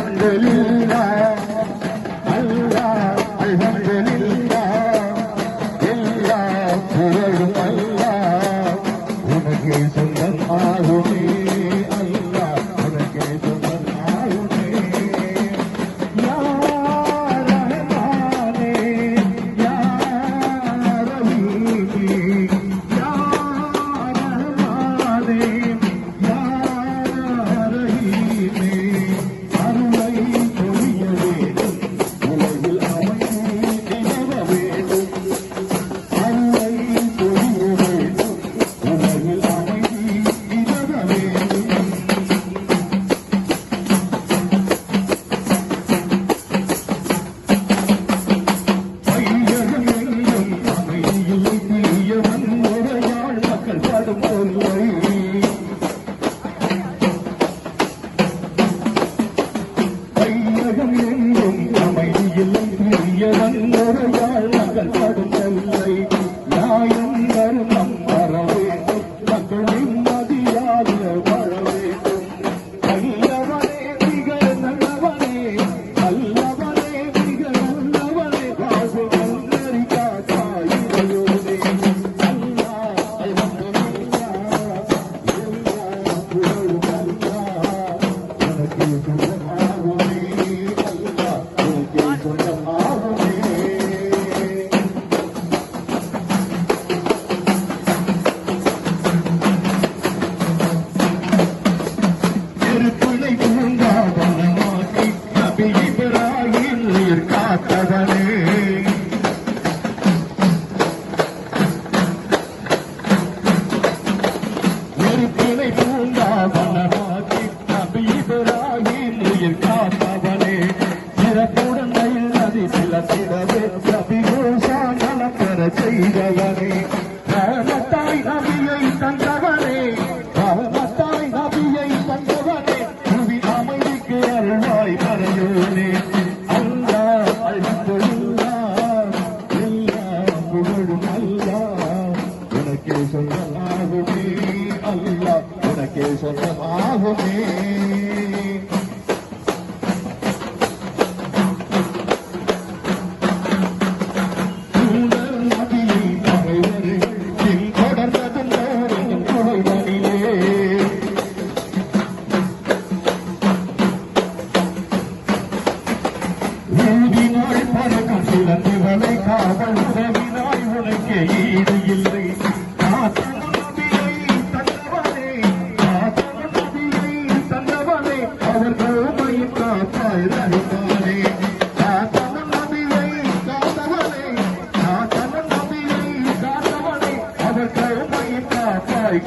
அல்ஹம்துலில்லாஹ் அல்லாஹ் அல்ஹம்துலில்லாஹ் எல்லாம் புகழும் அல்லாஹ் உனக்கே சொந்தமாகுமே அல்லாஹ் உனக்கே சொந்தமாகுமே யா ரஹ்மானே யா ரஹீமே யா ரஹ்மானே யா ரஹீமே அருளை பொழிய வேண்டும் உலகில் அமைதி நிலவ வேண்டும் அருளை பொழிய வேண்டும் உலகில் அமைதி நிலவ வேண்டும் பையகம் எங்கும் அமைதியில் தீயவன் முறையாள் மக்கள் படும் தொல்லை பையகம் எங்கும் அமைதியில் தீயவன் முறையாள் மக்கள் படும் தொல்லை நியாயம் தருணம் வர வேண்டும் மக்கள் நிம்மதியாக வாழ வேண்டும் நல்லவனே மிக நல்லவனே நல்லவனே மிக நல்லவனே வாழ்வு நன்னறி காத்தாயிரையோனே அல்லாஹ் அல்ஹம்துலில்லாஹ் எல்லாம் புகழும் அல்லாஹ் உனக்கே சொந்தமாகுமே அல்லாஹ் உனக்கே சொந்தமாகுமே நெருப்புலை பூங்காவனமாக்கி நபி இப்ராஹிம் உயிர் காத்தவனே நெருப்புலை பூங்காவனமாக்கி நபி இப்ராஹிம் உயிர் காத்தவனே சிறப்புடன் மயில் நதி சிலத்திடவே நபி மூசா நலம் பெற செய்தவனே ரஹ்மத்தாய் நபியை தந்தவனே ரஹ்மத்தாய் நபியை தந்தவனே புவி அமைதிக்கு அருள்வாய் மறையோனே அல்லாஹ் அல்ஹம்துலில்லாஹ் எல்லாம் புகழும் அல்லாஹ் உனக்கே சொந்தமாகுமே அல்லாஹ் உனக்கே சொந்தமாகுமே தூதர் நபியை பகைவர்கள் பின்தொடர்ந்ததும் நோரின் புகைதனிலே ஊதினாய் பறக்கும் சிலந்திவளை காவல் உதவினாய் உனக்கே ஈடு இல்லை காத்தவன் நபியை தந்தவனே காத்தவன் நபியை தந்தவனே அவர் கோமையின் காப்பாய் ரஹ்மானே காத்தவன் நபியை காத்தவனே காத்தவன் நபியை காத்தவனே அவர் கோமையின் காப்பாய்